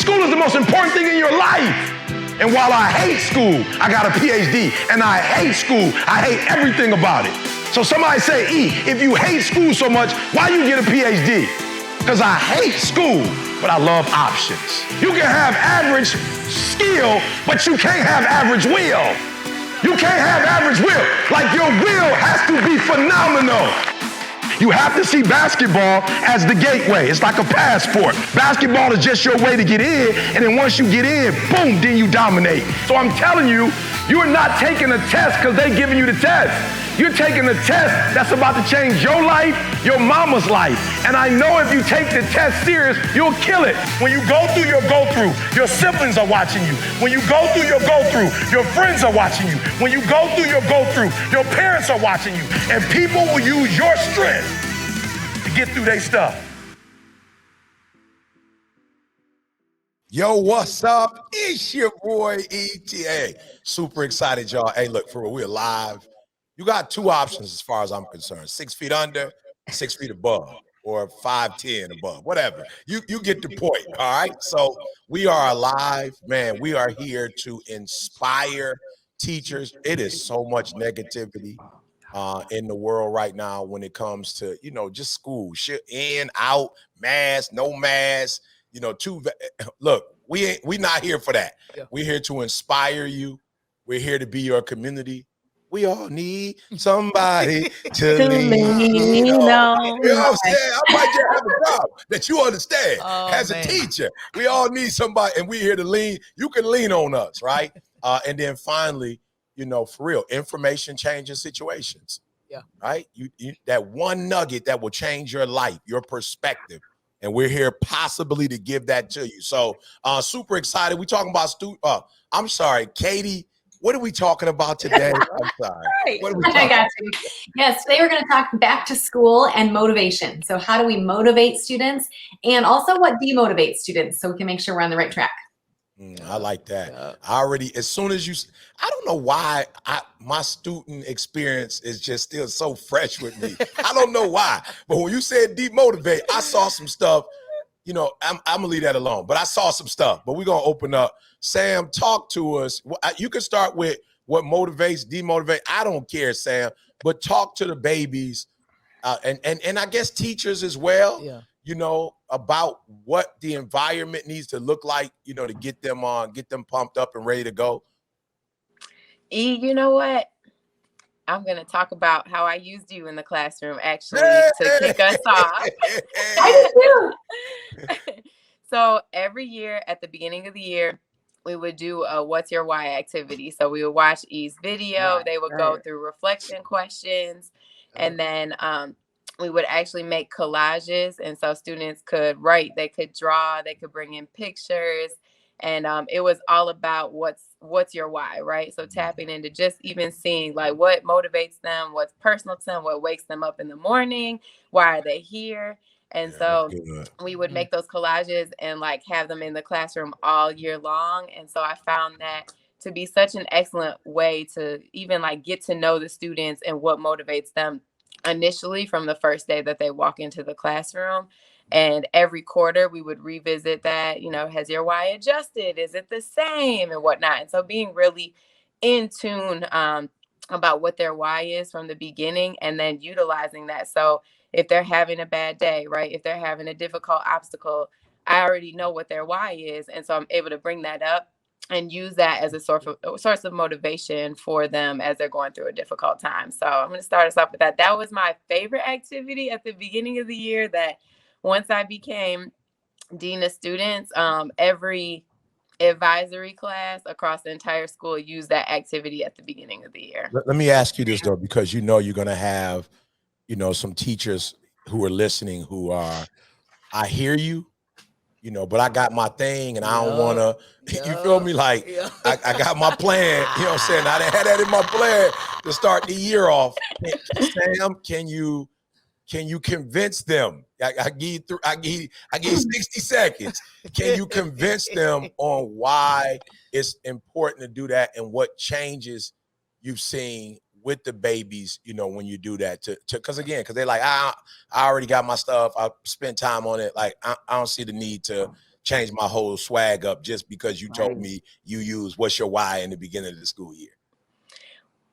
School is the most important thing in your life. And while I hate school, I got a PhD. And I hate school. I hate everything about it. So somebody say, E, if you hate school so much, why you get a PhD? Because I hate school, but I love options. You can have average skill, but you can't have average will. You can't have average will. Like your will has to be phenomenal. You have to see basketball as the gateway. It's like a passport. Basketball is just your way to get in, and then once you get in, boom, then you dominate. So I'm telling you, you're not taking a test because they're giving you the test. You're taking a test that's about to change your life, your mama's life. And I know if you take the test serious, you'll kill it. When you go through your go-through, your siblings are watching you. When you go through your go-through, your friends are watching you. When you go through your go-through, your parents are watching you. And people will use your strength to get through their stuff. Yo, what's up? It's your boy ETA. Super excited, y'all. Hey, look, for real, we're live. You got two options as far as I'm concerned: 6 feet under, 6 feet above, or 5'10" above, whatever. You get the point, all right? So we are alive, man. We are here to inspire teachers. It is so much negativity in the world right now when it comes to, just school. Shit, in, out, mask, no mask, look, we not here for that. Yeah. We're here to inspire you. We're here to be your community. We all need somebody to lean on. You know what I'm saying? I might just have a problem that you understand. As a teacher, we all need somebody, and we're here to lean. You can lean on us, right? And then finally, for real, information changes situations. Yeah. Right? You that one nugget that will change your life, your perspective. And we're here possibly to give that to you. So super excited. We talking about I'm sorry, Katie. What are we talking about today? I'm sorry. Right. What are we talking I got you. Yes, today we're going to talk back to school and motivation. So how do we motivate students, and also what demotivates students, so we can make sure we're on the right track. I like that. Yeah. I already, as soon as I don't know why my student experience is just still so fresh with me. I don't know why, but when you said demotivate, I saw some stuff. I'm gonna leave that alone, but I saw some stuff. But we're gonna open up. Sam, talk to us. You can start with what motivates, demotivate. I don't care, Sam, but talk to the babies and I guess teachers as well. Yeah. About what the environment needs to look like, to get them pumped up and ready to go. You know what? I'm going to talk about how I used you in the classroom, actually, to kick us off. So every year at the beginning of the year, we would do a What's Your Why activity. So we would watch E's video. They would go through reflection questions. And then we would actually make collages. And so students could write, they could draw, they could bring in pictures. And it was all about what's your why, right? So tapping into just even seeing like what motivates them, what's personal to them, what wakes them up in the morning, why are they here? And so we would make those collages and like have them in the classroom all year long. And so I found that to be such an excellent way to even like get to know the students and what motivates them initially from the first day that they walk into the classroom. And every quarter we would revisit that, has your why adjusted? Is it the same and whatnot? And so being really in tune about what their why is from the beginning, and then utilizing that. So if they're having a bad day, right? If they're having a difficult obstacle, I already know what their why is. And so I'm able to bring that up and use that as a source of motivation for them as they're going through a difficult time. So I'm going to start us off with that. That was my favorite activity at the beginning of the year, that once I became dean of students, every advisory class across the entire school used that activity at the beginning of the year. Let me ask you this, though, because you're going to have, some teachers who are listening who are, I hear you, but I got my thing and I don't want to, you feel me? Like I got my plan, you know what I'm saying? I had that in my plan to start the year off. Sam, can you convince them? I give you 60 seconds. Can you convince them on why it's important to do that and what changes you've seen with the babies, when you do that? Because they're like, I already got my stuff. I spent time on it. Like I don't see the need to change my whole swag up just because you told me you use what's your why in the beginning of the school year?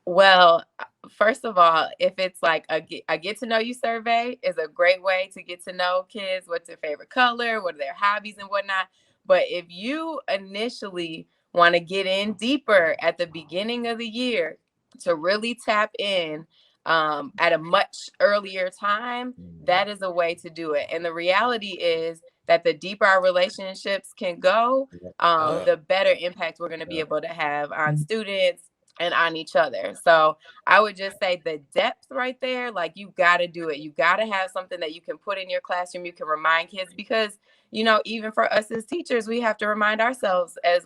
Well, first of all, if it's like a get to know you survey is a great way to get to know kids. What's their favorite color? What are their hobbies and whatnot? But if you initially want to get in deeper at the beginning of the year to really tap in at a much earlier time, that is a way to do it. And the reality is that the deeper our relationships can go, the better impact we're going to be able to have on students and on each other. So I would just say the depth right there, like you got to do it. You got to have something that you can put in your classroom. You can remind kids because, you know, even for us as teachers, we have to remind ourselves as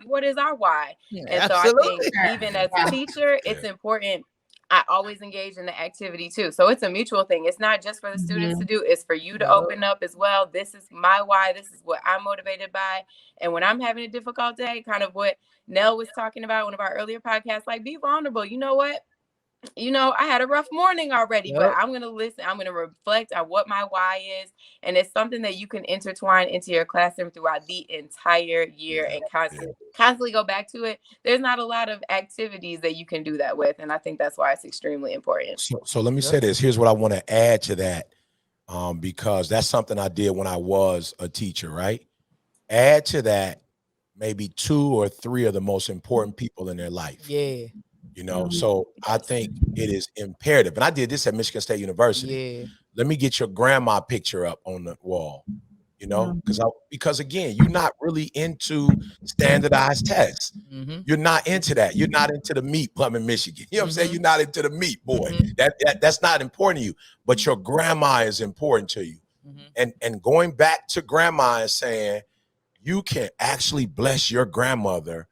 what is our why. And so I think even as a teacher, it's important. I always engage in the activity too. So it's a mutual thing. It's not just for the students to do. It's for you to open up as well. This is my why. This is what I'm motivated by. And when I'm having a difficult day, kind of what Nell was talking about in one of our earlier podcasts, like be vulnerable. You know what? You know, I had a rough morning already, but I'm going to listen. I'm going to reflect on what my why is. And it's something that you can intertwine into your classroom throughout the entire year and constantly go back to it. There's not a lot of activities that you can do that with. And I think that's why it's extremely important. So let me say this. Here's what I want to add to that, because that's something I did when I was a teacher, right? Add to that maybe 2 or 3 of the most important people in their life. Yeah. You know, so I think it is imperative. And I did this at Michigan State University. Yeah. Let me get your grandma picture up on the wall, you know, because again, you're not really into standardized tests. You're not into that. You're not into the meat, Plum, Michigan. You know what I'm saying? You're not into the meat, boy. That's not important to you. But your grandma is important to you. And going back to grandma and saying, you can actually bless your grandmother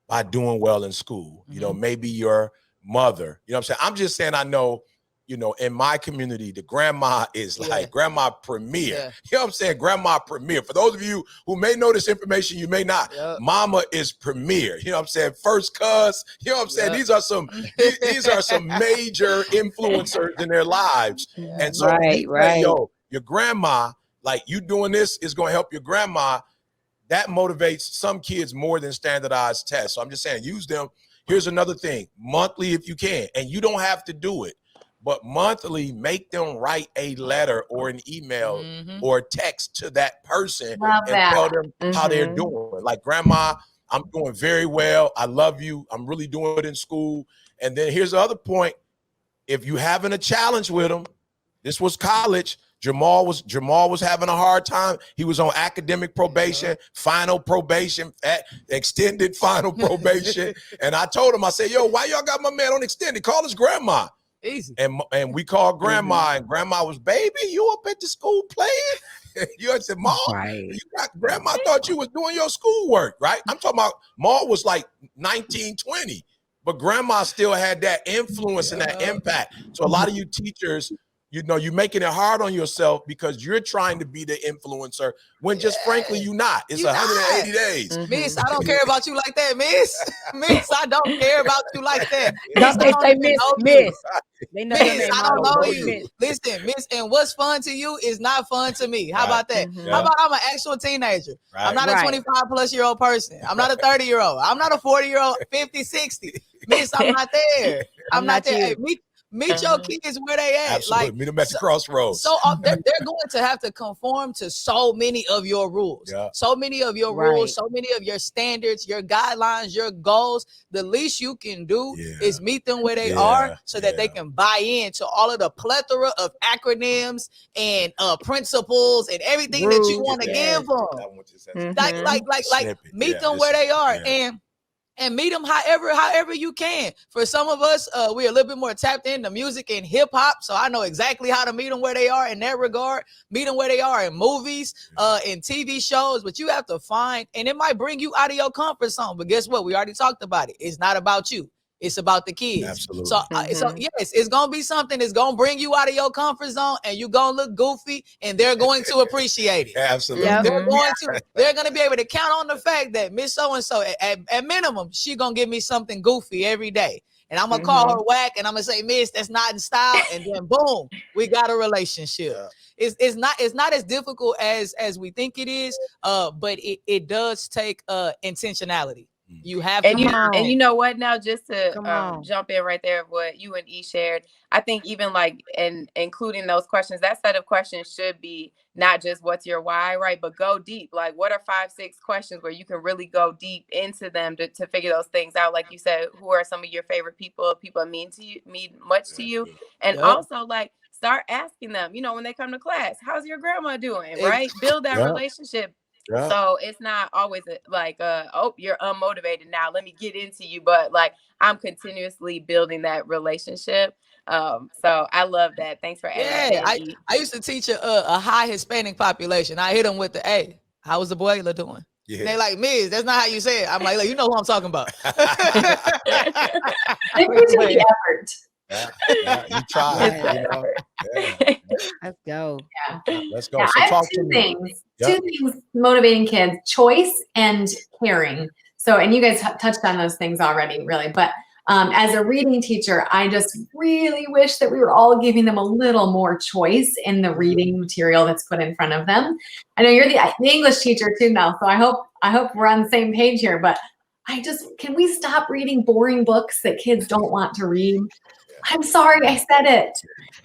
by doing well in school. You know, maybe your mother, you know what I'm saying? I'm just saying, I know, you know, in my community, the grandma is like grandma premier. You know what I'm saying? Grandma premier. For those of you who may know this information, you may not. Mama is premier. You know what I'm saying? First cuz, you know what I'm saying? These are some major influencers in their lives. And so yo, your grandma, like you doing this is going to help your grandma. That motivates some kids more than standardized tests. So I'm just saying, use them. Here's another thing, monthly if you can, and you don't have to do it, but monthly, make them write a letter or an email or text to that person tell them how they're doing. Like, grandma, I'm doing very well. I love you. I'm really doing it in school. And then here's the other point. If you're having a challenge with them, this was college, Jamal was having a hard time. He was on academic probation, final probation, extended final probation. And I told him, I said, yo, why y'all got my man on extended? Call his grandma. Easy. And we called grandma, and grandma was, baby, you up at the school playing? You said, Mom, grandma thought you was doing your schoolwork, right? I'm talking about Ma was like 19, 20, but grandma still had that influence and that impact. So a lot of you teachers, you know, you're making it hard on yourself because you're trying to be the influencer when just frankly you're not. It's 180 days. Miss, I don't care about you like that, Miss. Miss, I don't care about you like that. Don't they say Miss? They know your Miss, name. I don't know you. Listen, Miss, and what's fun to you is not fun to me. How about that? How about I'm an actual teenager? I'm not a 25-plus-year-old person. I'm not a 30-year-old. I'm not a 40-year-old, 50, 60. Miss, I'm not there. I'm not there. Hey, meet your kids where they at. Absolutely. Like, meet them at the crossroads. So they're going to have to conform to so many of your rules. So many of your rules, so many of your standards, your guidelines, your goals. The least you can do is meet them where they are so that they can buy into all of the plethora of acronyms and principles and everything that you want to give them. Like meet them where they are. And meet them however you can. For some of us, we're a little bit more tapped into music and hip hop, so I know exactly how to meet them where they are in that regard. Meet them where they are in movies, in TV shows, but you have to find, and it might bring you out of your comfort zone. But guess what? We already talked about it. It's not about you. It's about the kids. Absolutely. So yes, it's gonna be something that's gonna bring you out of your comfort zone, and you're gonna look goofy, and they're going to appreciate it. Absolutely. They're gonna be able to count on the fact that Miss So and So, at minimum, she gonna give me something goofy every day. and I'm gonna call her whack, and I'm gonna say, Miss, that's not in style, and then boom, we got a relationship. It's not as difficult as we think it is, but it does take intentionality. You have to, and you know what? Now, just to jump in right there, what you and E shared, I think even like including those questions, that set of questions should be not just what's your why, right? But go deep. Like, what are 5-6 questions where you can really go deep into them to figure those things out? Like you said, who are some of your favorite people mean much to you? And also, like, start asking them, you know, when they come to class, how's your grandma doing, right? Build that relationship. So it's not always like, oh, you're unmotivated now, let me get into you. But like, I'm continuously building that relationship. So I love that. Thanks for adding that in. I used to teach a high Hispanic population. I hit them with the, hey, how was the boiler doing? Yeah. They like, Miss, that's not how you say it. I'm like, you know who I'm talking about. They put in the effort. You tried, you know. Let's go. Let's go. So I have two things. Two things motivating kids: choice and caring. So, and you guys touched on those things already, really. But as a reading teacher, I just really wish that we were all giving them a little more choice in the reading material that's put in front of them. I know you're the English teacher too now, so I hope we're on the same page here. But can we stop reading boring books that kids don't want to read? I'm sorry I said it.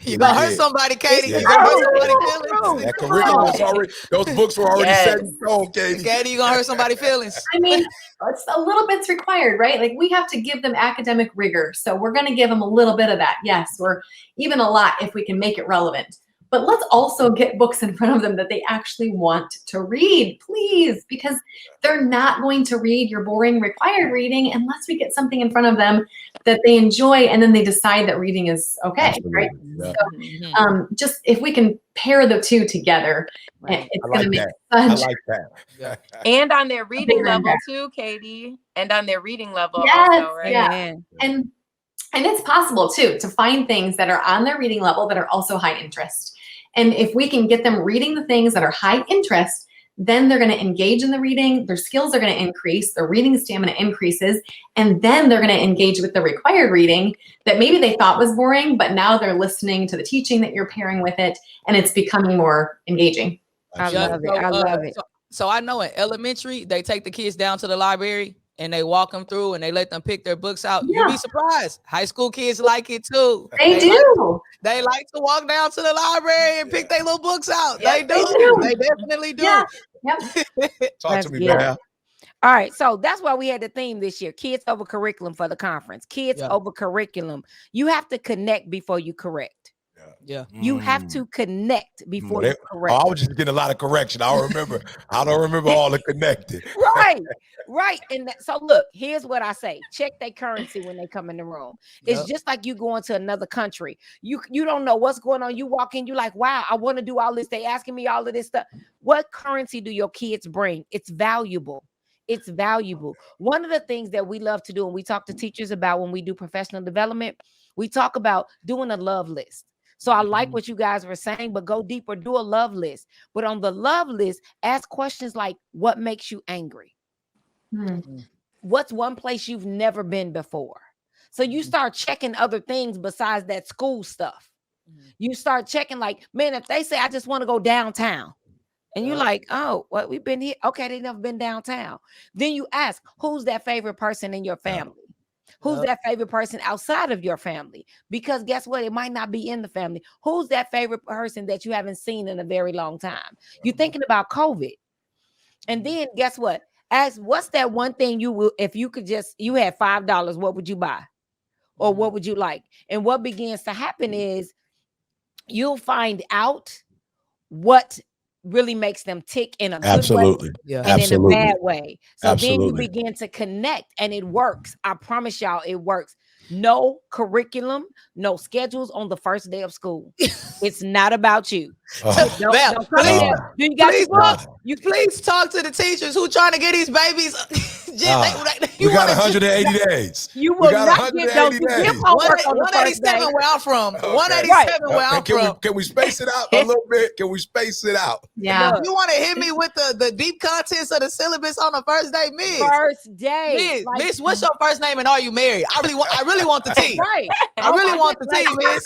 You're gonna hurt somebody, Katie. You're gonna hurt somebody's feelings. That curriculum was already, those books were already set in stone, Katie. Katie, you're gonna hurt somebody's feelings. I mean, it's a little bit's required, right? Like, we have to give them academic rigor. So we're gonna give them a little bit of that. Yes, or even a lot if we can make it relevant. But let's also get books in front of them that they actually want to read, please, because they're not going to read your boring required reading unless we get something in front of them that they enjoy, and then they decide that reading is okay. Absolutely. Right? Yeah. So just if we can pair the two together, it's going to make I like that. And on their reading level too, Katie. And on their reading level also, right? Yeah. And it's possible too to find things that are on their reading level that are also high interest. And if we can get them reading the things that are high interest, then they're going to engage in the reading, their skills are going to increase, their reading stamina increases, and then they're going to engage with the required reading that maybe they thought was boring, but now they're listening to the teaching that you're pairing with it, and it's becoming more engaging. I love it. I love it. So I know in elementary, they take the kids down to the library and they walk them through and they let them pick their books out. You'd be surprised. High school kids like it too. They do. They like to walk down to the library and pick their little books out. They do. They definitely do. Yeah. Yep. Talk to me, man. All right, so that's why we had the theme this year: kids over curriculum for the conference. Kids over curriculum. You have to connect before you correct. Yeah. You have to connect before you correct. I was just getting a lot of correction. I don't remember all the connected. Right. And so look, here's what I say: check their currency when they come in the room. It's just like you going to another country. You don't know what's going on. You walk in, you like, wow, I want to do all this. They asking me all of this stuff. What currency do your kids bring? It's valuable. It's valuable. One of the things that we love to do, and we talk to teachers about when we do professional development, we talk about doing a love list. So I like what you guys were saying, but go deeper, do a love list. But on the love list, ask questions like, what makes you angry? What's one place you've never been before? So you start checking other things besides that school stuff. You start checking like, man, if they say, I just want to go downtown. And you're like, oh, what, we've been here. Okay, they never been downtown. Then you ask, who's that favorite person in your family? Who's that favorite person outside of your family? Because guess what? It might not be in the family. Who's that favorite person that you haven't seen in a very long time? You're thinking about COVID. And then guess what? Ask, what's that one thing you will, if you could just, you had $5, what would you buy? Or what would you like? And what begins to happen is you'll find out what really makes them tick in a good way and in a bad way. So then you begin to connect and it works. I promise y'all it works. No curriculum, no schedules on the first day of school. It's not about you. Don't come in there. Do you got your book? You please talk to the teachers who trying to get these babies. We got 180 days. You will not get those. You give homework on the first day. 187 where I'm from. 187 where I'm from. Can we space it out a little bit? Can we space it out? Yeah. You want to hit me with the deep contents of the syllabus on the first day, Miss? First day. Miss, what's your first name and are you married? I really want the tea. Right. I really want the tea, Miss.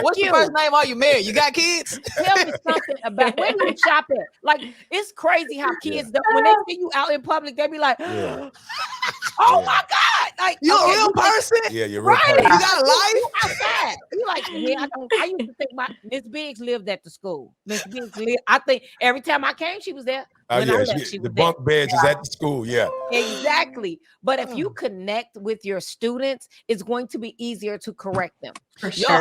What's your first name? Are you married? You got kids? Tell me something about where do you shop at? Like, it's crazy how kids don't, when they see you out in public, they be like, oh my God. Like, you're a real person? Yeah, you're real right. person. You got a life? Outside. You like, yeah, I used to think Miss Biggs lived at the school. Miss Biggs lived, I think every time I came, she was there. When I left, she was the bunk beds is at the school, Exactly. But if you connect with your students, it's going to be easier to correct them. For sure. Yo,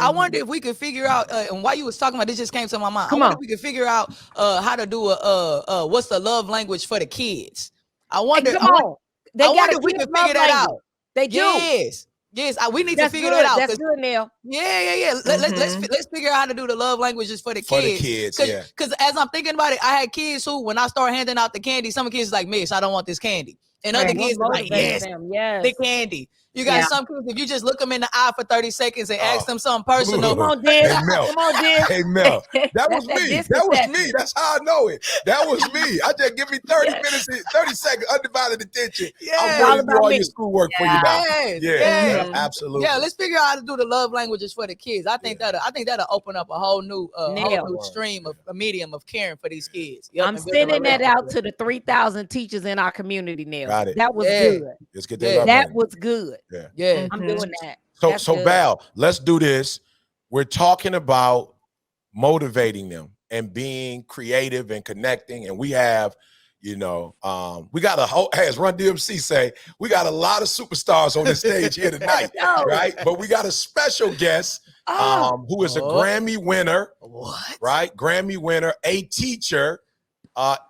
I wonder if we could figure out, and while you was talking about this just came to my mind. Come I wonder on. if we could figure out how to do what's the love language for the kids. I wonder, Hey, come on. They got if we can figure that out. They do. Yes, we need That's to figure good. that out. That's good, Neil. Yeah. Let's figure out how to do the love languages for the kids. For the kids, Because as I'm thinking about it, I had kids who, when I start handing out the candy, some kids like, Miss, I don't want this candy. And other kids are like, yes, the candy. You got some kids, if you just look them in the eye for 30 seconds and ask them something personal. Come on, Diz. Hey, Mel. Come on, Diz. Hey, Mel. That was me. That was me. That's how I know it. That was me. I just give me 30 minutes, 30 seconds, undivided attention. I'm ready to do all your schoolwork for you now. Yeah, absolutely. Yeah, let's figure out how to do the love languages for the kids. I think that'll open up a whole new stream of a medium of caring for these kids. I'm sending that out to the 3,000 teachers in our community now. Got it. That was good. Let's get that. That was good. Yeah. I'm doing that. So Val, let's do this. We're talking about motivating them and being creative and connecting. And we have, we got a whole, as Run DMC say, we got a lot of superstars on the stage here tonight, right? But we got a special guest who is a Grammy winner, right? Grammy winner, a teacher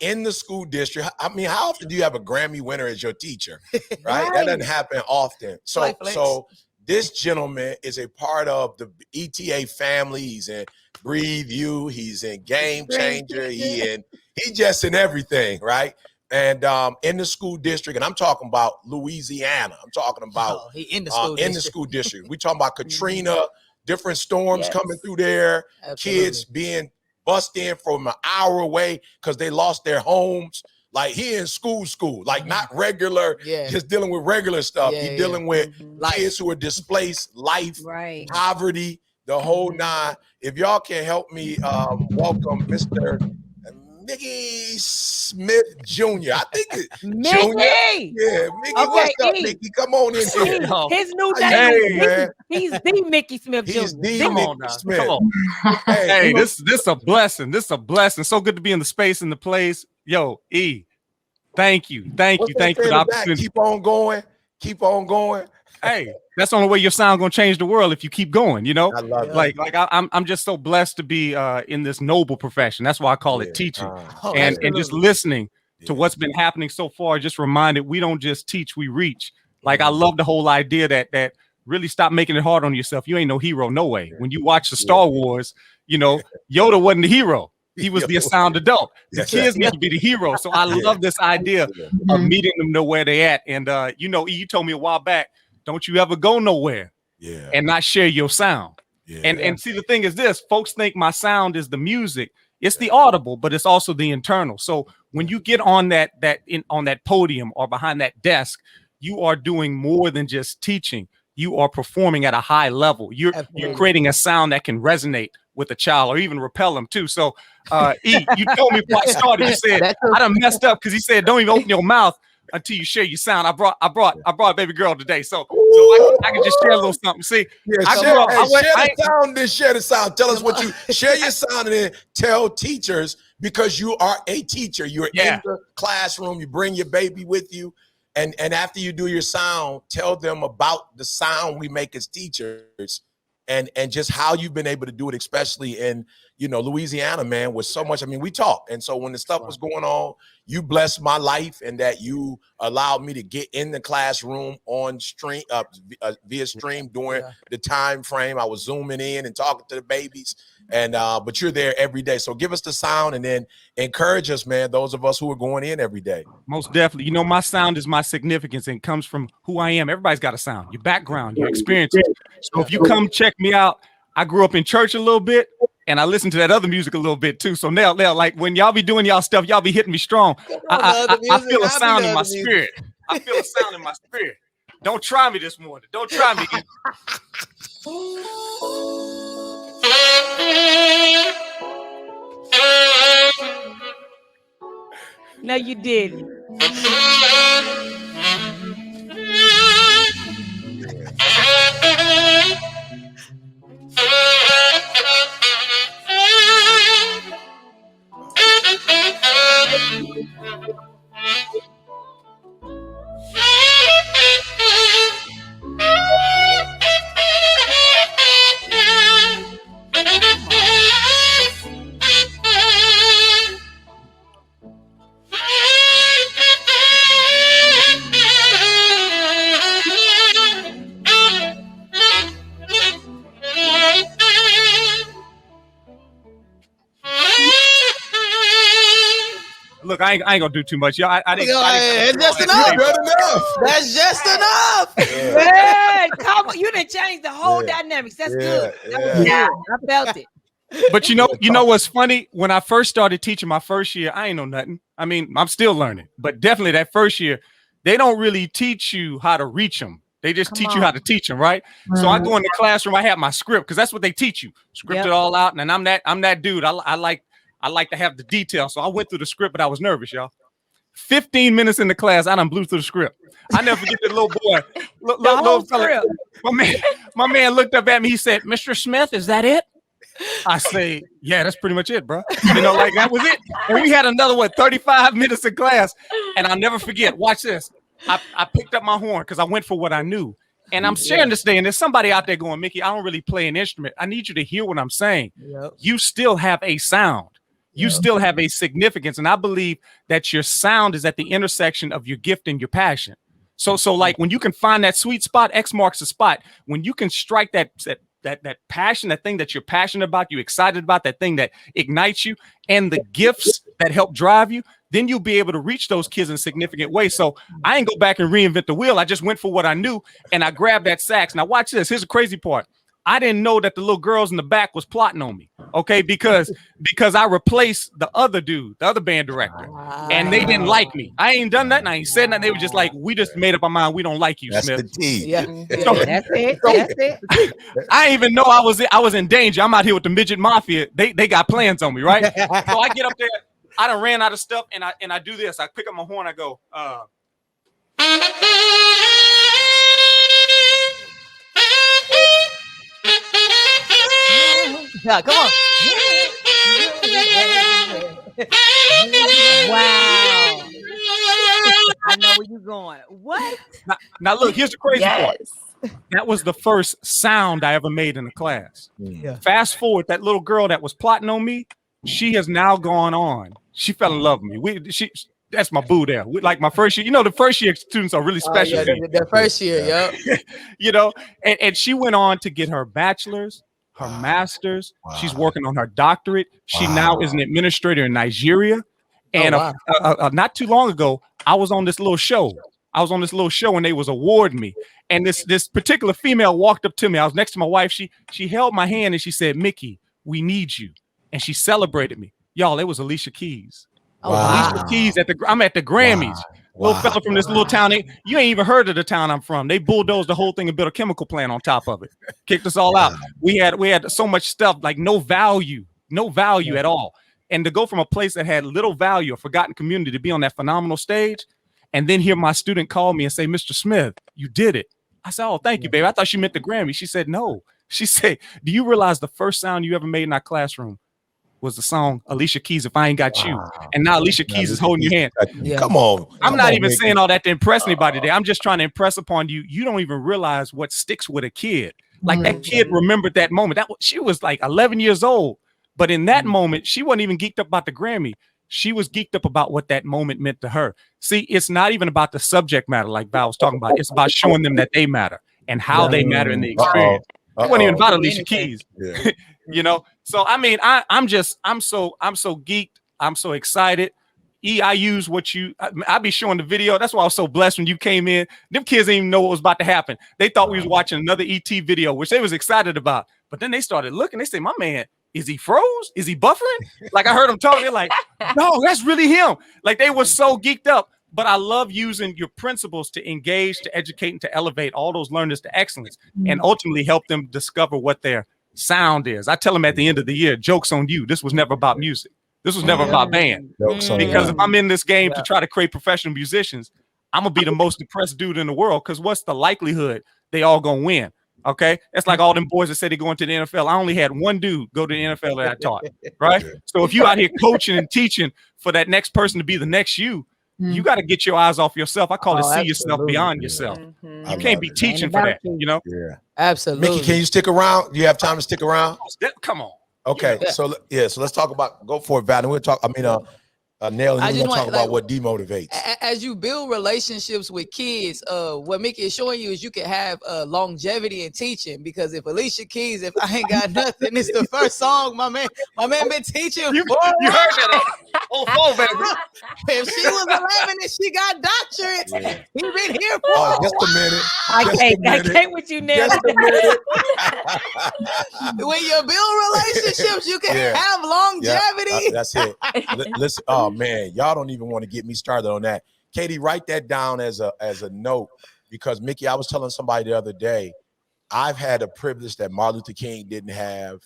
in the school district. I mean, how often do you have a Grammy winner as your teacher, right? That doesn't happen often. So this gentleman is a part of the ETA family. He's in Breathe You. He's in Game Changer. He just in everything, right? And in the school district, and I'm talking about Louisiana. I'm talking about in the school district. We talking about Katrina, different storms coming through there, kids being bust in from an hour away because they lost their homes. Like he in school, like not regular, just dealing with regular stuff. He dealing with kids who are displaced, life, poverty, the whole nine. If y'all can help me welcome Mr. Mickey Smith Jr. I think it's Mickey. Junior. Yeah, Mickey. What's up, Mickey? Come on in here. His new name. He's the Mickey Smith Jr. He's the Mickey Smith. Come on. Hey, this a blessing. This is a blessing. So good to be in the space and the place. Yo, E, thank you for the opportunity. Keep on going. Keep on going. Hey, that's the only way your sound gonna change the world if you keep going. I love it. Like I'm just so blessed to be in this noble profession. That's why I call it teaching, and just listening to what's been happening so far. Just reminded we don't just teach, we reach. Like I love the whole idea that really stop making it hard on yourself. You ain't no hero, no way. When you watch the Star Wars, Yoda wasn't the hero. He was the sound adult. The kids need to be the hero. So I love this idea of meeting them know where they at. And you told me a while back, don't you ever go nowhere and not share your sound. And see, the thing is this, folks think my sound is the music. It's the audible, but it's also the internal. So when you get on on that podium or behind that desk, you are doing more than just teaching. You are performing at a high level. You're creating a sound that can resonate with a child or even repel them too. So E, you told me before I started, you said I done messed up because he said don't even open your mouth until you share your sound. I brought a baby girl today, so I can just share a little something. See, share the sound. Tell us what you share your sound, and then tell teachers, because you are a teacher. You're in the classroom. You bring your baby with you, and after you do your sound, tell them about the sound we make as teachers, and just how you've been able to do it, especially in Louisiana, man, with so much. I mean, we talk, and so when the stuff was going on, you blessed my life, and that you allowed me to get in the classroom on stream via stream during the time frame. I was zooming in and talking to the babies, And but you're there every day. So give us the sound and then encourage us, man. Those of us who are going in every day. Most definitely. You know, my sound is my significance and comes from who I am. Everybody's got a sound, your background, your experiences. So if you come check me out, I grew up in church a little bit and I listen to that other music a little bit too. So now like when y'all be doing y'all stuff, y'all be hitting me strong. I feel a sound in my spirit. I feel a sound in my spirit. Don't try me this morning. Don't try me. No, you didn't. Look, I ain't gonna do too much. Y'all, I didn't. That's just enough. That's just enough. Man, come on. You done changed the whole dynamics. That's good. That was good. I felt it. But you know what's funny? When I first started teaching my first year, I ain't know nothing. I mean, I'm still learning, but definitely that first year, they don't really teach you how to reach them. They just teach you how to teach them, right? So I go in the classroom, I have my script because that's what they teach you. Script it all out, and I'm that dude. I like to have the details. So I went through the script, but I was nervous, y'all. 15 minutes in the class, I done blew through the script. I never forget the little boy. Little fella, my man looked up at me. He said, "Mr. Smith, is that it?" I say, "Yeah, that's pretty much it, bro." You know, like that was it. And we had another 35 minutes of class, and I'll never forget. Watch this. I picked up my horn because I went for what I knew. And I'm sharing this day, and there's somebody out there going, "Mickey, I don't really play an instrument. I need you to hear what I'm saying." You still have a sound. You still have a significance. And I believe that your sound is at the intersection of your gift and your passion. So like when you can find that sweet spot, X marks the spot. When you can strike that passion, that thing that you're passionate about, you're excited about, that thing that ignites you, and the gifts that help drive you, then you'll be able to reach those kids in significant ways. So I ain't go back and reinvent the wheel. I just went for what I knew, and I grabbed that sax. Now watch this. Here's the crazy part. I didn't know that the little girls in the back was plotting on me, okay? Because I replaced the other dude, the other band director, and they didn't like me. I ain't done that, and I ain't said nothing. They were just like, "We just made up our mind. We don't like you, That's Smith." the T. Yeah, that's it. That's it. I didn't even know I was in danger. I'm out here with the midget mafia. They got plans on me, right? So I get up there. I done ran out of stuff, and I do this. I pick up my horn. I go, Yeah, come on. Wow. I know where you're going. What? Now look, here's the crazy part. That was the first sound I ever made in the class. Fast forward, that little girl that was plotting on me, she has now gone on. She fell in love with me. That's my boo there. Like my first year, you know, the first year students are really special. The first year, you know, and she went on to get her bachelor's, her master's. She's working on her doctorate. She now is an administrator in Nigeria. And not too long ago, I was on this little show. And they was awarding me. And this particular female walked up to me. I was next to my wife. She held my hand and she said, "Mickey, we need you." And she celebrated me. Y'all, it was Alicia Keys. Alicia Keys I'm at the Grammys. Little fella from this little town. You ain't even heard of the town I'm from. They bulldozed the whole thing and built a chemical plant on top of it. Kicked us all out. We had so much stuff, like no value at all. And to go from a place that had little value, a forgotten community, to be on that phenomenal stage, and then hear my student call me and say, "Mr. Smith, you did it." I said, "Oh, thank you, baby. I thought she meant the Grammy." She said, "No." She said, "Do you realize the first sound you ever made in our classroom was the song Alicia Keys, If I Ain't Got You?" And now Alicia Keys is holding your hand. Come on. I'm not even saying all that to impress anybody today. I'm just trying to impress upon you. You don't even realize what sticks with a kid. Like that kid remembered that moment. She was like 11 years old. But in that moment, she wasn't even geeked up about the Grammy. She was geeked up about what that moment meant to her. See, it's not even about the subject matter like Val was talking about. It's about showing them that they matter and how they matter in the experience. It wasn't even about Alicia anything. Keys. Yeah. You know? So I mean, I'm so geeked. I'm so excited. I use what I be showing the video. That's why I was so blessed when you came in. Them kids didn't even know what was about to happen. They thought we was watching another ET video, which they was excited about. But then they started looking. They say, my man, is he froze? Is he buffering? Like I heard them talking. They're like, no, that's really him. Like they were so geeked up. But I love using your principles to engage, to educate, and to elevate all those learners to excellence and ultimately help them discover what their sound is. I tell them at the end of the year, joke's on you. This was never about music. This was never about band. Because if I'm in this game to try to create professional musicians, I'm going to be the most depressed dude in the world because what's the likelihood they all going to win? Okay? It's like all them boys that said they're going to the NFL. I only had one dude go to the NFL that I taught, right? So if you out here coaching and teaching for that next person to be the next you got to get your eyes off yourself. I call it see yourself beyond yourself. You can't be teaching for that, you know? Yeah. Absolutely. Mickey, can you stick around? Do you have time to stick around? Come on. Okay, so let's talk about, go for it, Val. And we'll talk, Nail, and we're going to talk about what demotivates. As you build relationships with kids, what Mickey is showing you is you can have longevity in teaching, because if Alicia Keys, if I ain't got nothing, it's the first song my man been teaching. You heard that on phone, baby. If she was 11 and she got doctorate, he been here for just a minute. I can't with you now. Just a minute. When you build relationships, you can have longevity. That's it. Listen, oh man, y'all don't even want to get me started on that. Katie, write that down as a note, because Mickey, I was telling somebody the other day, I've had a privilege that Martin Luther King didn't have,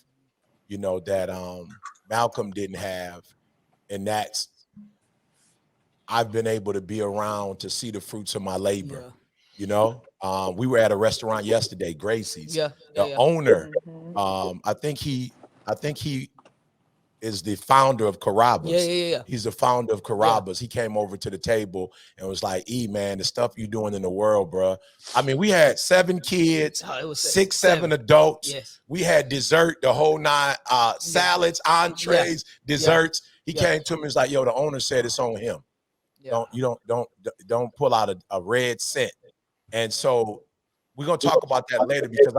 that Malcolm didn't have, and that's I've been able to be around to see the fruits of my labor. We were at a restaurant yesterday, Gracie's. The owner, I think he is the founder of Carrabba's. He's the founder of Carrabba's. He came over to the table and was like, man, the stuff you doing in the world, bro. I mean, we had 7 kids, 7 adults. Yes. We had dessert, the whole 9, salads, entrees, desserts. He came to me and was like, yo, the owner said it's on him. Don't pull out a red cent. And so we're gonna talk about that later, because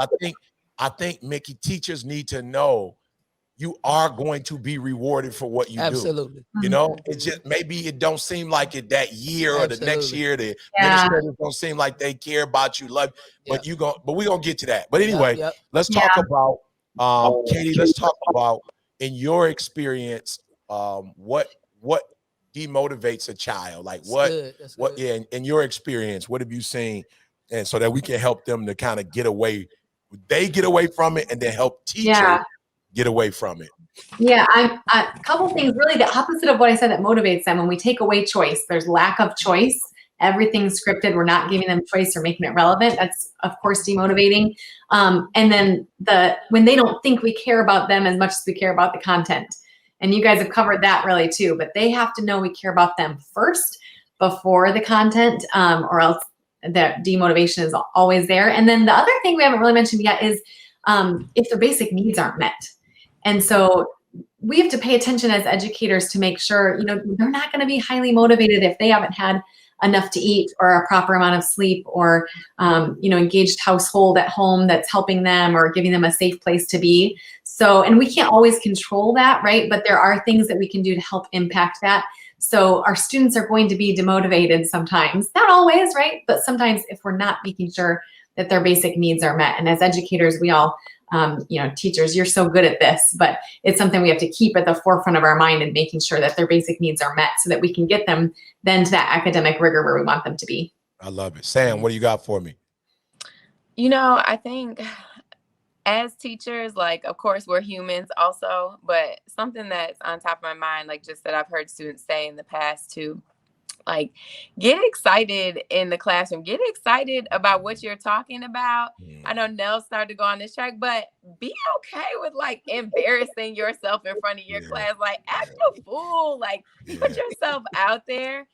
I think Mickey, teachers need to know you are going to be rewarded for what you do. Absolutely. It's just maybe it don't seem like it that year or the next year. The administrators don't seem like they care about you, but we're gonna get to that. But anyway, let's talk about Katie. Let's talk about, in your experience, what demotivates a child? Like in your experience, what have you seen? And so that we can help them to kind of get away from it, and then help teachers get away from it. Yeah, a couple things, really the opposite of what I said that motivates them. When we take away choice, there's lack of choice. Everything's scripted. We're not giving them choice or making it relevant. That's, of course, demotivating. And then when they don't think we care about them as much as we care about the content. And you guys have covered that really too, but they have to know we care about them first before the content, or else that demotivation is always there. And then the other thing we haven't really mentioned yet is if their basic needs aren't met. And so we have to pay attention as educators to make sure, they're not going to be highly motivated if they haven't had enough to eat or a proper amount of sleep, or, engaged household at home that's helping them or giving them a safe place to be. So, and we can't always control that, right? But there are things that we can do to help impact that. So our students are going to be demotivated sometimes, not always, right? But sometimes if we're not making sure that their basic needs are met. And as educators, we all, teachers, you're so good at this, but it's something we have to keep at the forefront of our mind, and making sure that their basic needs are met so that we can get them then to that academic rigor where we want them to be. I love it. Sam, what do you got for me? I think as teachers, of course, we're humans also, but something that's on top of my mind, just that I've heard students say in the past too, get excited in the classroom, get excited about what you're talking about. I know Nell started to go on this track, but be okay with embarrassing yourself in front of your class, act a fool, put yourself out there.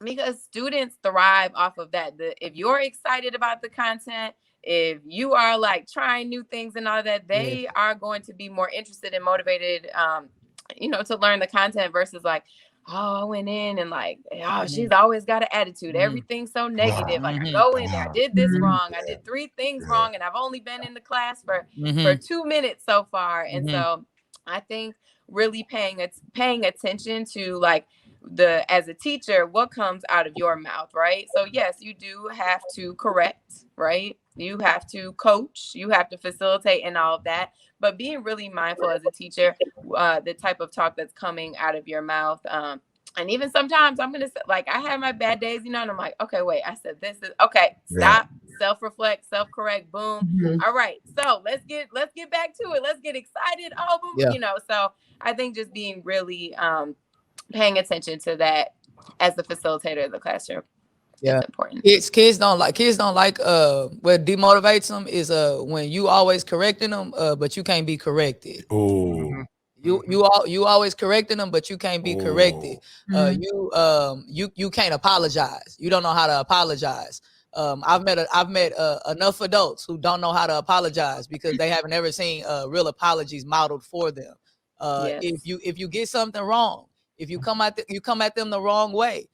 Because students thrive off of that. If you're excited about the content, if you are trying new things and all that, they are going to be more interested and motivated, to learn the content versus oh, I went in and like, oh, she's always got an attitude. Everything's so negative. Like, I go in there, I did this wrong. I did 3 things wrong, and I've only been in the class for 2 minutes so far. And so I think really paying attention to like as a teacher, what comes out of your mouth, right? So yes, you do have to correct, right? You have to coach, you have to facilitate and all of that, but being really mindful as a teacher, the type of talk that's coming out of your mouth. And even sometimes I'm going to like, I have my bad days, you know, and I'm like, okay, wait, I said this is okay. Stop, self-reflect, self-correct, boom. All right. So let's get back to it. Let's get excited. Oh, boom, you know, so I think just being really, paying attention to that as the facilitator of the classroom is important. Kids don't like what demotivates them is when you always correcting them, but you can't be corrected. You always correcting them, but you can't be corrected. You can't apologize. You don't know how to apologize. I've met enough adults who don't know how to apologize because they haven't ever seen real apologies modeled for them. If you get something wrong, if you come at them the wrong way,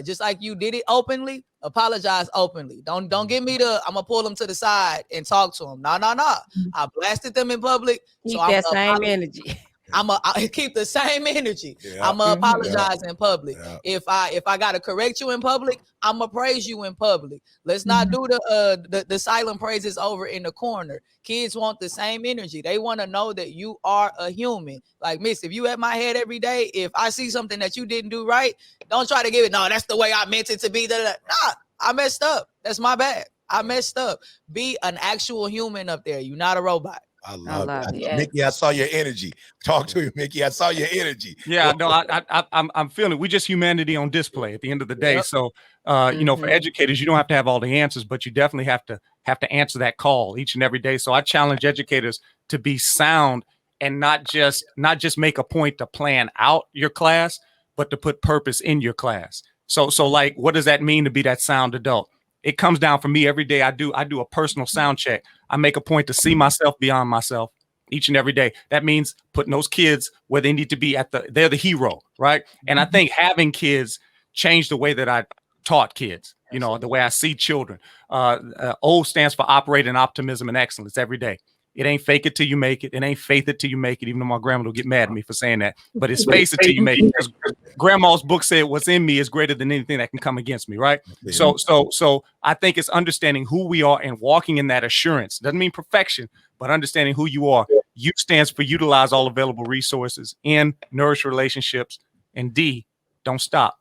just like you did it openly, apologize openly. Don't get me to I'm gonna pull them to the side and talk to them. No. I blasted them in public. Keep that same energy. I keep the same energy. I'm gonna apologize in public. If I gotta correct you in public, I'm gonna praise you in public. Let's not do the silent praises over in the corner. Kids want the same energy. They want to know that you are a human. Like, miss, if you at my head every day, if I see something that you didn't do right, don't try to give it. No, that's the way I meant it to be. Nah, I messed up. That's my bad. I messed up. Be an actual human up there. You're not a robot. I love it. Mickey, I saw your energy. Talk to you, Mickey. I saw your energy. Yeah, no, I'm feeling it. We just humanity on display at the end of the day. So, you know, for educators, you don't have to have all the answers, but you definitely have to answer that call each and every day. So I challenge educators to be sound and not just make a point to plan out your class, but to put purpose in your class. So like, what does that mean to be that sound adult? It comes down for me every day. I do a personal sound check. I make a point to see myself beyond myself each and every day. That means putting those kids where they need to be they're the hero, right? And I think having kids the way that I taught kids, you know, the way I see children. O stands for operating optimism and excellence every day. It ain't fake it till you make it. It ain't faith it till you make it, even though my grandma will get mad at me for saying that. But it's face it till you make it. Because grandma's book said what's in me is greater than anything that can come against me, right? Yeah. So I think it's understanding who we are and walking in that assurance. Doesn't mean perfection, but understanding who you are. U stands for utilize all available resources. N, nourish relationships. And D, don't stop.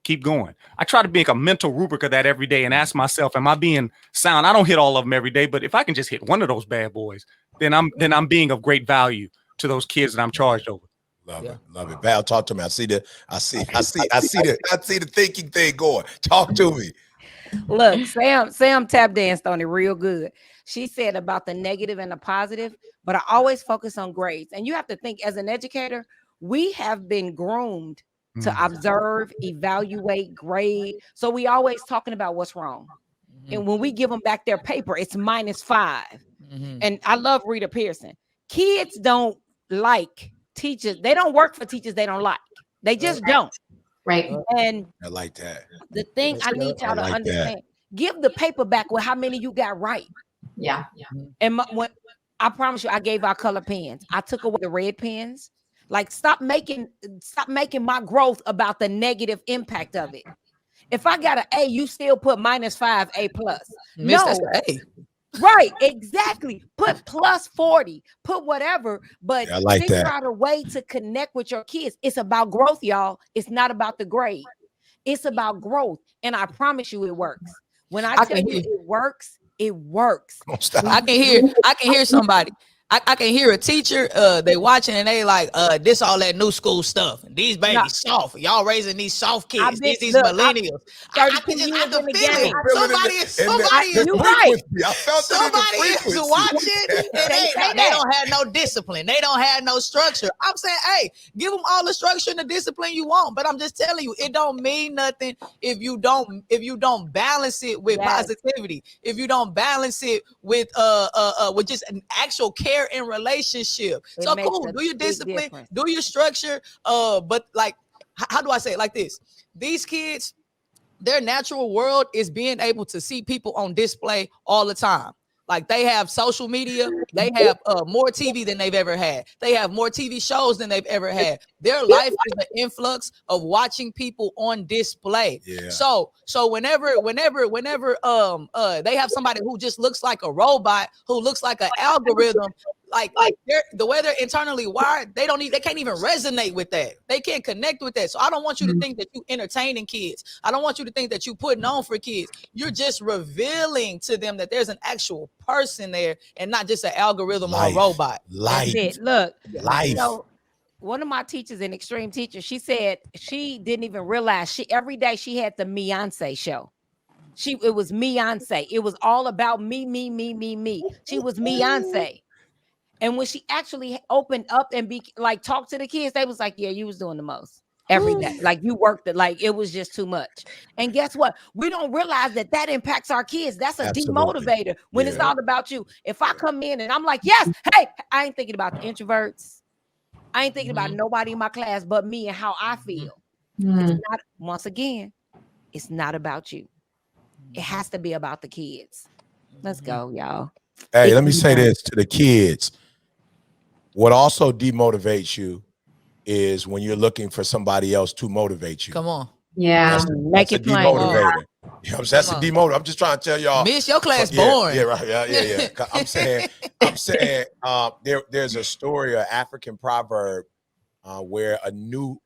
Keep going. I try to make a mental rubric of that every day and ask myself, am I being sound? I don't hit all of them every day, but if I can just hit one of those bad boys, then I'm being of great value to those kids that I'm charged over. Love it. Val, talk to me. I see the thinking thing going. Talk to me. Look, Sam tap danced on it real good. She said about the negative and the positive, but I always focus on grades. And you have to think, as an educator, we have been groomed to observe, evaluate, grade. So we always talking about what's wrong. And when we give them back their paper, it's -5. And I love Rita Pearson. Kids don't like teachers. They don't work for teachers they don't like. They just don't. Right. And I like that. The thing I need y'all to understand, give the paper back with how many you got right. Yeah. And when I promise you, I gave our color pens. I took away the red pens. Like, stop making my growth about the negative impact of it. If I got an A, you still put -5, A+. Miss, that's an A. Right, exactly. Put +40, put whatever, but figure out a way to connect with your kids. It's about growth, y'all. It's not about the grade. It's about growth. And I promise you it works. When I tell you it works, it works. Don't stop. I can hear somebody. I can hear a teacher, they watching and they like, this all that new school stuff. And these babies soft. Y'all raising these soft kids. These millennials. I can feel it. Somebody is right. Somebody is watching and they don't have no discipline. They don't have no structure. I'm saying, hey, give them all the structure and the discipline you want. But I'm just telling you, it don't mean nothing if you don't balance it with positivity. If you don't balance it with just an actual care in relationship. So cool. Do your discipline, do your structure. But like, how do I say it like this? These kids, their natural world is being able to see people on display all the time. Like they have social media, they have more TV than they've ever had. They have more TV shows than they've ever had. Their life is the influx of watching people on display. Yeah. So whenever they have somebody who just looks like a robot, who looks like an algorithm, like the way they're internally wired, they can't even resonate with that. They can't connect with that. So I don't want you to think that you entertaining kids. I don't want you to think that you putting on for kids. You're just revealing to them that there's an actual person there and not just an algorithm or a robot. That's it. Look, life. You know, one of my teachers, an extreme teacher, she said she didn't even realize every day she had the Beyonce show. It was Beyonce. It was all about me. She was Beyonce. And when she actually opened up and talked to the kids, they was like, yeah, you was doing the most every day. Like you worked it, like it was just too much. And guess what? We don't realize that impacts our kids. That's a demotivator when it's all about you. If I come in and I'm like, yes, hey, I ain't thinking about the introverts. I ain't thinking about nobody in my class but me and how I feel. It's not, once again, it's not about you. It has to be about the kids. Let's go, y'all. Hey, let me say this to the kids. What also demotivates you is when you're looking for somebody else to motivate you. Come on. Yeah. Make it plain. Demotivator. You know, that's a demotivator. I'm just trying to tell y'all. Miss, your class boring. Yeah, right. Yeah. I'm saying, there's a story, an African proverb, where a new,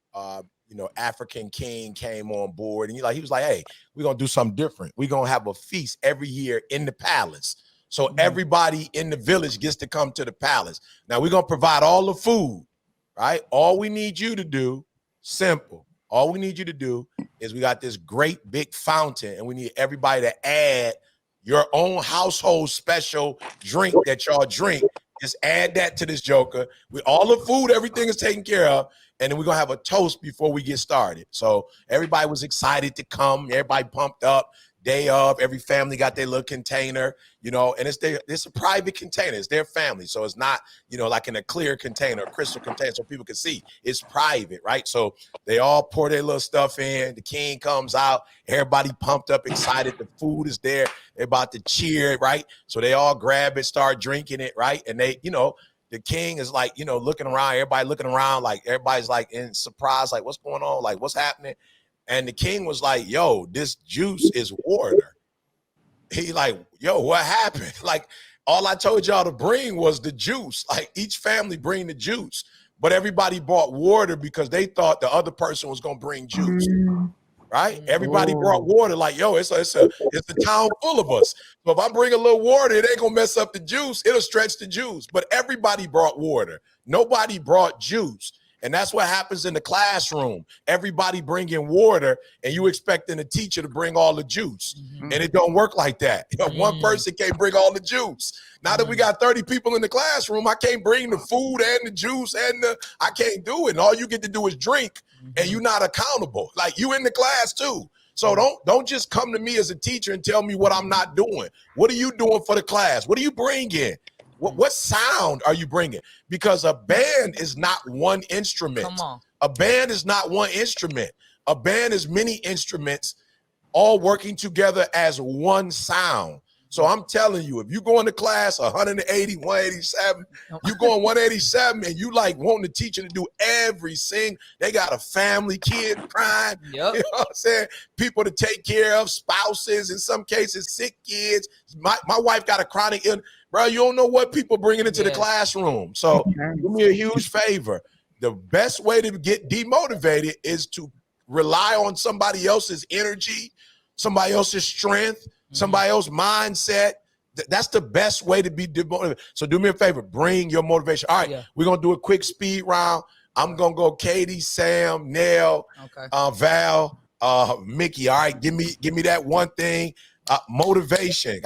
African king came on board, and he was like, hey, we're gonna do something different. We're gonna have a feast every year in the palace. So everybody in the village gets to come to the palace. Now we're gonna provide all the food, right? All we need you to do, simple. All we need you to do is we got this great big fountain, and we need everybody to add your own household special drink that y'all drink. Just add that to this joker. With all the food, everything is taken care of. And then we're going to have a toast before we get started. So everybody was excited to come. Everybody pumped up. Day of, every family got their little container, and it's a private container. It's their family. So it's not, like in a clear container, a crystal container so people can see. It's private, right? So they all pour their little stuff in. The king comes out. Everybody pumped up, excited. The food is there. They're about to cheer, right? So they all grab it, start drinking it, right? And they, the king is like, looking around, everybody looking around, like everybody's like in surprise, like what's going on? Like what's happening? And the king was like, yo, this juice is water. He like, yo, what happened? Like, all I told y'all to bring was the juice. Like, each family bring the juice. But everybody bought water because they thought the other person was going to bring juice. Right? Everybody brought water. Like, yo, it's a town full of us. So if I bring a little water, it ain't going to mess up the juice. It'll stretch the juice. But everybody brought water. Nobody brought juice. And that's what happens in the classroom. Everybody bringing water, and you expecting the teacher to bring all the juice. And it don't work like that. One person can't bring all the juice. Now that we got 30 people in the classroom, I can't bring the food and the juice I can't do it. And all you get to do is drink, and you're not accountable. Like, you in the class too. So don't just come to me as a teacher and tell me what I'm not doing. What are you doing for the class? What are you bringing? What sound are you bringing? Because a band is not one instrument. Come on. A band is not one instrument. A band is many instruments all working together as one sound. So I'm telling you, if you go into class 180, 187, you going 187 and you like wanting the teacher to do every single, they got a family, kid crying, you know what I'm saying? People to take care of, spouses, in some cases, sick kids. My wife got a chronic illness. Bro, you don't know what people bringing into the classroom. So do me a huge favor. The best way to get demotivated is to rely on somebody else's energy, somebody else's strength, somebody else's mindset. That's the best way to be demotivated. So do me a favor, bring your motivation. All right, we're going to do a quick speed round. I'm going to go Katie, Sam, Nell, Val, Mickey. All right, give me that one thing. Motivation.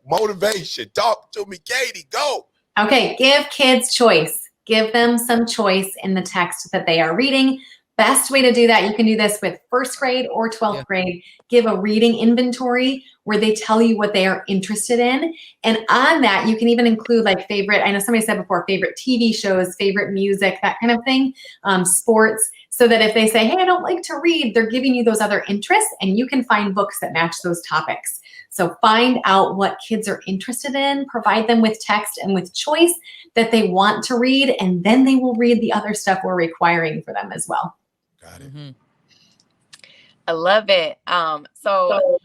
Motivation. Talk to me, Katie. Go. Okay, give kids choice. Give them some choice in the text that they are reading. Best way to do that, you can do this with first grade or 12th grade. Give a reading inventory where they tell you what they are interested in. And on that, you can even include like favorite, I know somebody said before, favorite TV shows, favorite music, that kind of thing, sports, so that if they say, hey, I don't like to read, they're giving you those other interests and you can find books that match those topics. So find out what kids are interested in, provide them with text and with choice that they want to read, and then they will read the other stuff we're requiring for them as well. Got it. Mm-hmm. I love it. So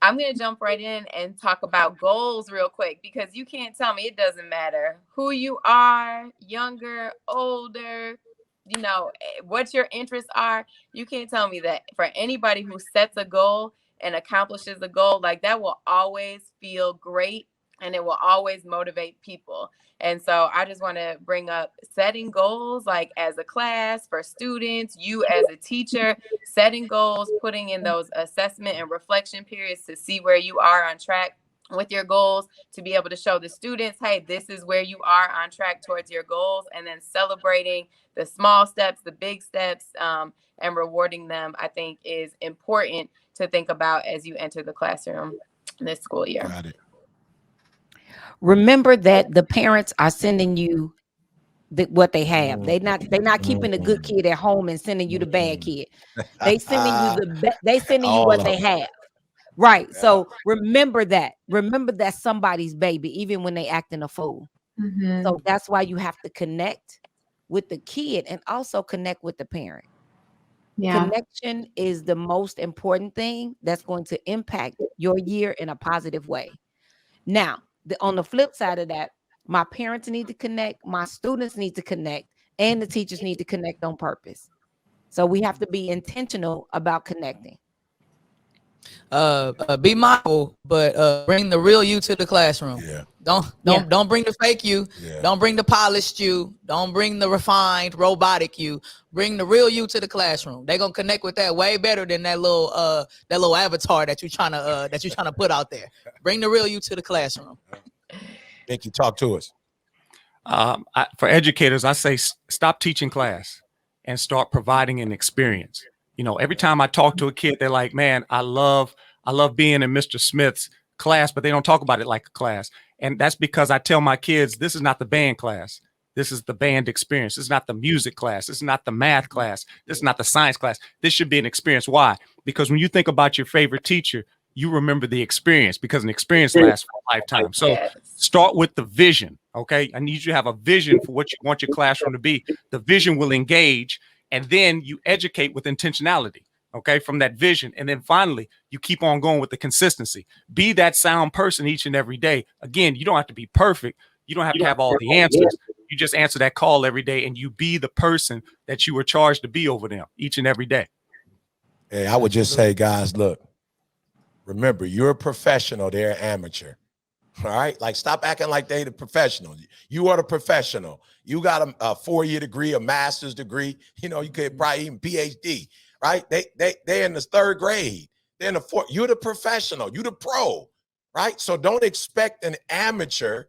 I'm going to jump right in and talk about goals real quick, because you can't tell me, it doesn't matter who you are, younger, older, you know, what your interests are. You can't tell me that for anybody who sets a goal and accomplishes a goal, like that will always feel great and it will always motivate people. And so I just want to bring up setting goals, like as a class for students, you as a teacher, setting goals, putting in those assessment and reflection periods to see where you are on track with your goals, to be able to show the students, hey, this is where you are on track towards your goals, and then celebrating the small steps, the big steps, and rewarding them, I think is important to think about as you enter the classroom this school year. Got it. Remember that the parents are sending you what they have. They're not keeping the good kid at home and sending you the bad kid. They sending you what they have. Right. Yeah. So remember that. Remember that's somebody's baby, even when they acting a fool. Mm-hmm. So that's why you have to connect with the kid and also connect with the parent. Yeah. Connection is the most important thing that's going to impact your year in a positive way. Now, on the flip side of that, my parents need to connect, my students need to connect, and the teachers need to connect on purpose. So we have to be intentional about connecting. Be mindful, but bring the real you to the classroom. Yeah. Don't bring the fake you. Yeah. Don't bring the polished you. Don't bring the refined robotic you. Bring the real you to the classroom. They're gonna connect with that way better than that little avatar that you're trying to put out there. Bring the real you to the classroom. Nikki, talk to us. For educators, I say stop teaching class and start providing an experience. You know, every time I talk to a kid, they're like, man, I love being in Mr. Smith's class, but they don't talk about it like a class. And that's because I tell my kids, this is not the band class. This is the band experience. This is not the music class. This is not the math class. This is not the science class. This should be an experience. Why? Because when you think about your favorite teacher, you remember the experience, because an experience lasts for a lifetime. So start with the vision, okay? I need you to have a vision for what you want your classroom to be. The vision will engage, and then you educate with intentionality, okay, from that vision. And then finally, you keep on going with the consistency. Be that sound person each and every day. Again, you don't have to be perfect. You don't have to have all the answers. You just answer that call every day, and you be the person that you were charged to be over them each and every day. Hey, I would just say, guys, look, remember, you're a professional, they're an amateur. All right, like stop acting like they the professional. You are the professional. You got a 4-year degree, a master's degree. You know, you could probably even PhD. Right? They're in the 3rd grade. They're in the 4th. You're the professional. You the pro. Right? So don't expect an amateur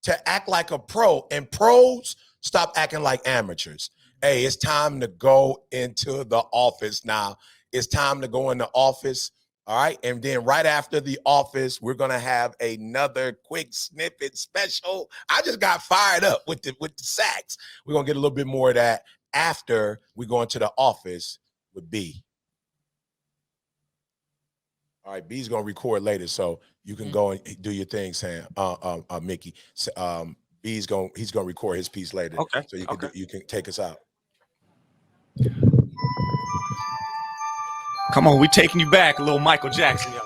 to act like a pro. And pros, stop acting like amateurs. Hey, it's time to go into the office now. It's time to go in the office. All right. And then right after the office, we're going to have another quick snippet special. I just got fired up with the sacks. We're going to get a little bit more of that after we go into the office with B. All right. B's going to record later, so you can go and do your thing, Sam, Mickey. He's going to record his piece later. Okay. So you can take us out. Come on, we taking you back, a little Michael Jackson, y'all.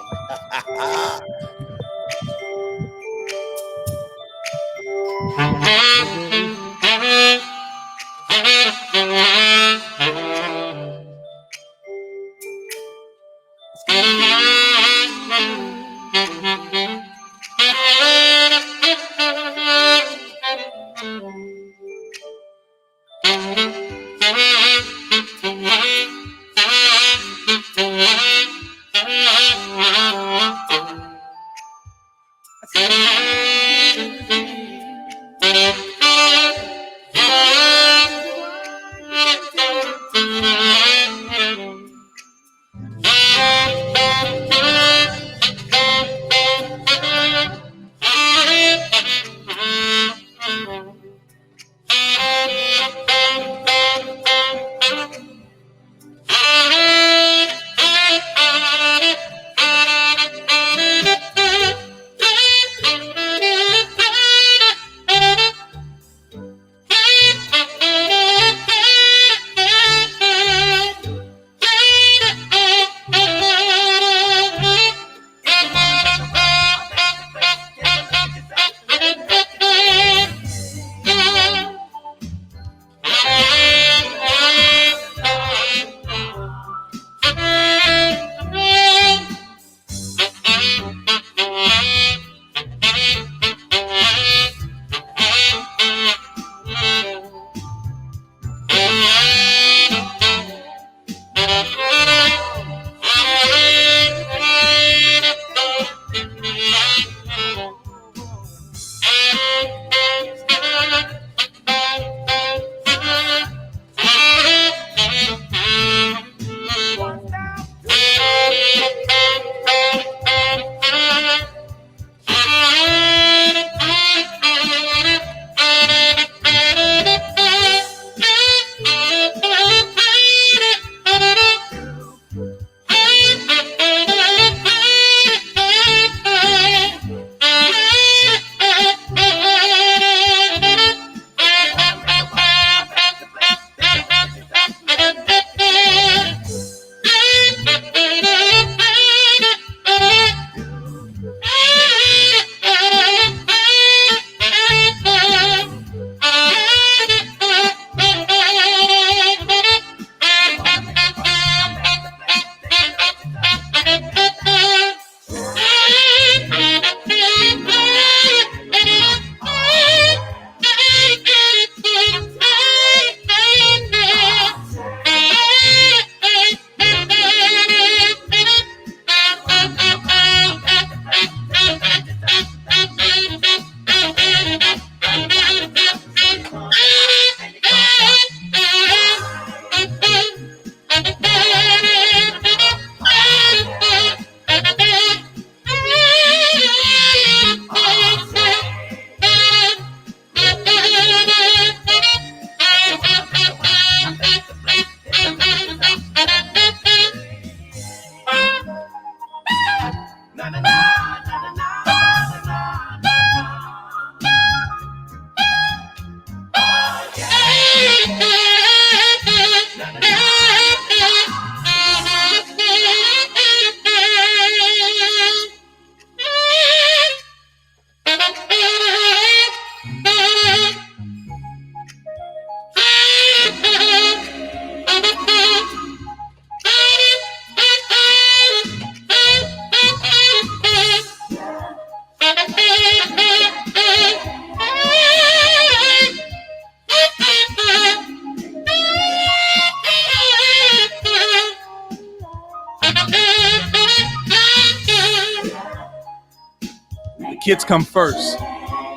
kids come first.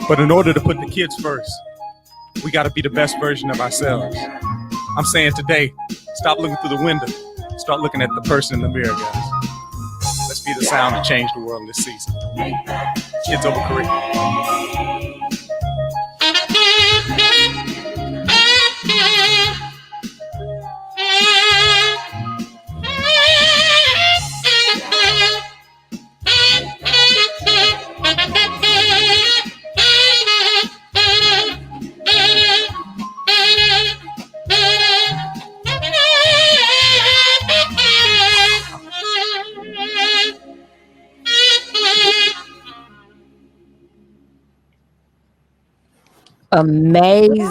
But in order to put the kids first, we got to be the best version of ourselves. I'm saying today, stop looking through the window. Start looking at the person in the mirror, guys. Let's be the sound to change the world this season. Kids over curriculum. Amazing.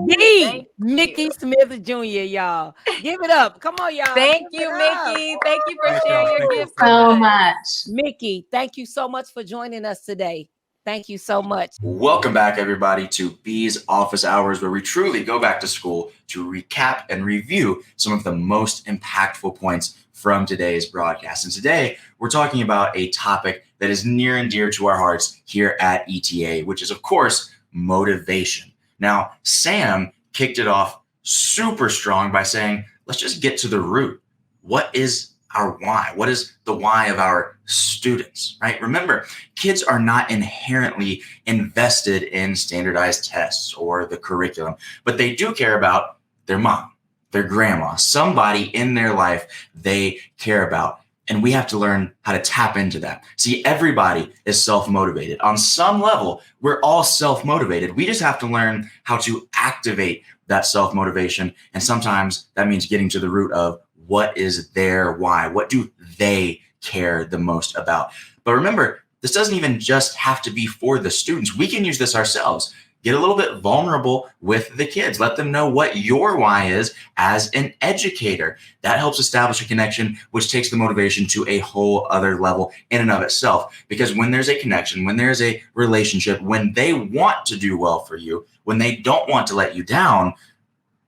Me, Mickey Smith Jr., y'all. Give it up. Come on, y'all. Thank you, Mickey. Thank you for sharing your gifts so much. Mickey, thank you so much for joining us today. Thank you so much. Welcome back, everybody, to B's Office Hours, where we truly go back to school to recap and review some of the most impactful points from today's broadcast. And today, we're talking about a topic that is near and dear to our hearts here at ETA, which is, of course, motivation. Now, Sam kicked it off super strong by saying, let's just get to the root. What is our why? What is the why of our students, right? Remember, kids are not inherently invested in standardized tests or the curriculum, but they do care about their mom, their grandma, somebody in their life they care about. And we have to learn how to tap into that. See, everybody is self-motivated. On some level, we're all self-motivated. We just have to learn how to activate that self-motivation. And sometimes that means getting to the root of what is their why? What do they care the most about? But remember, this doesn't even just have to be for the students. We can use this ourselves. Get a little bit vulnerable with the kids. Let them know what your why is as an educator. That helps establish a connection, which takes the motivation to a whole other level in and of itself. Because when there's a connection, when there's a relationship, when they want to do well for you, when they don't want to let you down,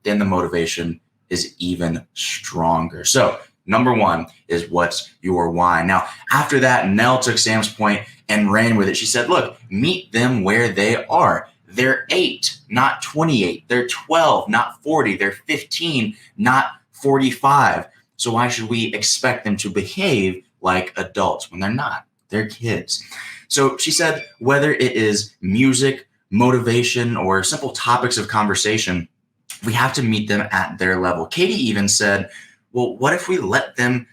then the motivation is even stronger. So number one is what's your why. Now, after that, Nell took Sam's point and ran with it. She said, look, meet them where they are. They're 8, not 28. They're 12, not 40. They're 15, not 45. So why should we expect them to behave like adults when they're not? They're kids. So she said, whether it is music, motivation, or simple topics of conversation, we have to meet them at their level. Katie even said, well, what if we let them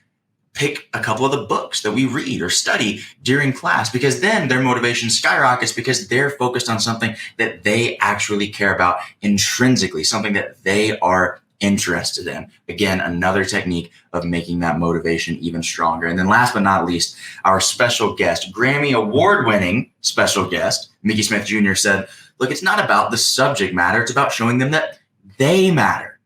pick a couple of the books that we read or study during class, because then their motivation skyrockets because they're focused on something that they actually care about intrinsically, something that they are interested in. Again, another technique of making that motivation even stronger. And then last but not least, our special guest, Grammy award-winning special guest, Mickey Smith Jr. said, look, it's not about the subject matter. It's about showing them that they matter.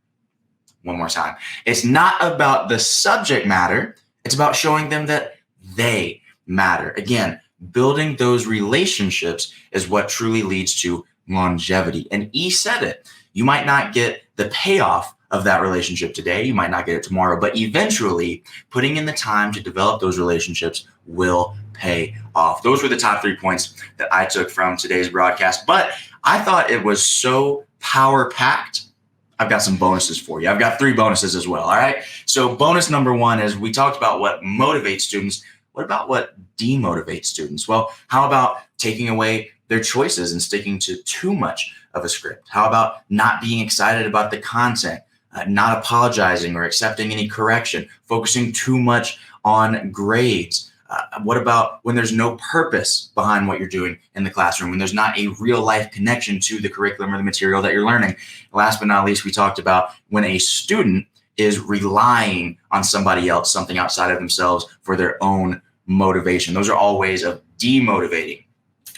One more time. It's not about the subject matter. It's about showing them that they matter. Again, building those relationships is what truly leads to longevity. And E said it. You might not get the payoff of that relationship today. You might not get it tomorrow, but eventually putting in the time to develop those relationships will pay off. Those were the top 3 points that I took from today's broadcast, but I thought it was so power-packed. I've got some bonuses for you. I've got 3 bonuses as well. All right. So bonus number 1 is we talked about what motivates students. What about what demotivates students? Well, how about taking away their choices and sticking to too much of a script? How about not being excited about the content, not apologizing or accepting any correction, focusing too much on grades? What about when there's no purpose behind what you're doing in the classroom, when there's not a real life connection to the curriculum or the material that you're learning? Last but not least, we talked about when a student is relying on somebody else, something outside of themselves for their own motivation. Those are all ways of demotivating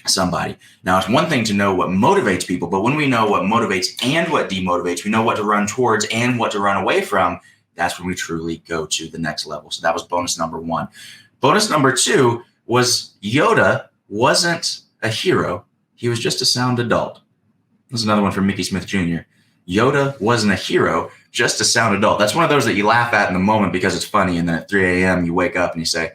somebody. Now, it's one thing to know what motivates people, but when we know what motivates and what demotivates, we know what to run towards and what to run away from. That's when we truly go to the next level. So that was bonus number 1. Bonus number 2 was Yoda wasn't a hero. He was just a sound adult. This is another one from Mickey Smith Jr. Yoda wasn't a hero, just a sound adult. That's one of those that you laugh at in the moment because it's funny, and then at 3 a.m. you wake up and you say,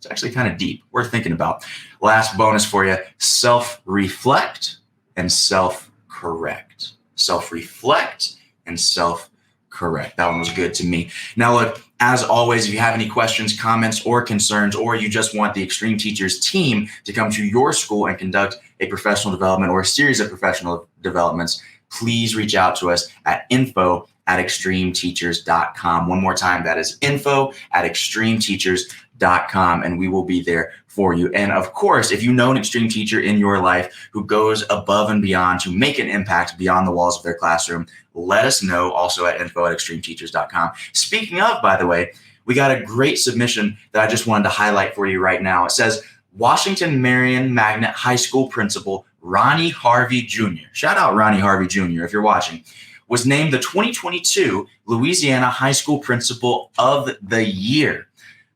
It's actually kind of deep, worth thinking about. Last bonus for you, self-reflect and self-correct. Self-reflect and self-correct. That one was good to me. Now look, as always, if you have any questions, comments, or concerns, or you just want the Extreme Teachers team to come to your school and conduct a professional development or a series of professional developments, please reach out to us at info@extremeteachers.com. One more time, that is info@extremeteachers.com, and we will be there for you. And of course, if you know an extreme teacher in your life who goes above and beyond to make an impact beyond the walls of their classroom, let us know also at info@extremeteachers.com. Speaking of, by the way, we got a great submission that I just wanted to highlight for you right now. It says, Washington Marion Magnet High School Principal Ronnie Harvey Jr., shout out Ronnie Harvey Jr. if you're watching, was named the 2022 Louisiana High School Principal of the Year.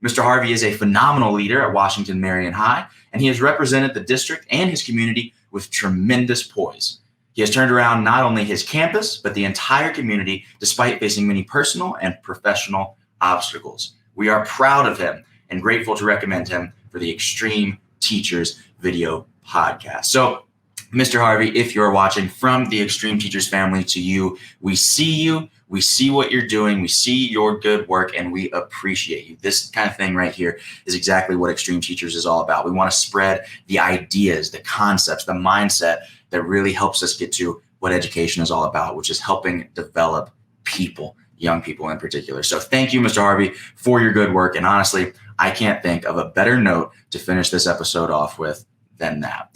Mr. Harvey is a phenomenal leader at Washington Marion High, and he has represented the district and his community with tremendous poise. He has turned around not only his campus, but the entire community, despite facing many personal and professional obstacles. We are proud of him and grateful to recommend him for the Extreme Teachers video podcast. So, Mr. Harvey, if you're watching, from the Extreme Teachers family to you, we see you. We see what you're doing. We see your good work, and we appreciate you. This kind of thing right here is exactly what Extreme Teachers is all about. We want to spread the ideas, the concepts, the mindset that really helps us get to what education is all about, which is helping develop people, young people in particular. So thank you, Mr. Harvey, for your good work. And honestly, I can't think of a better note to finish this episode off with than that.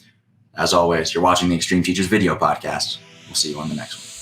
As always, you're watching the Extreme Teachers video podcast. We'll see you on the next one.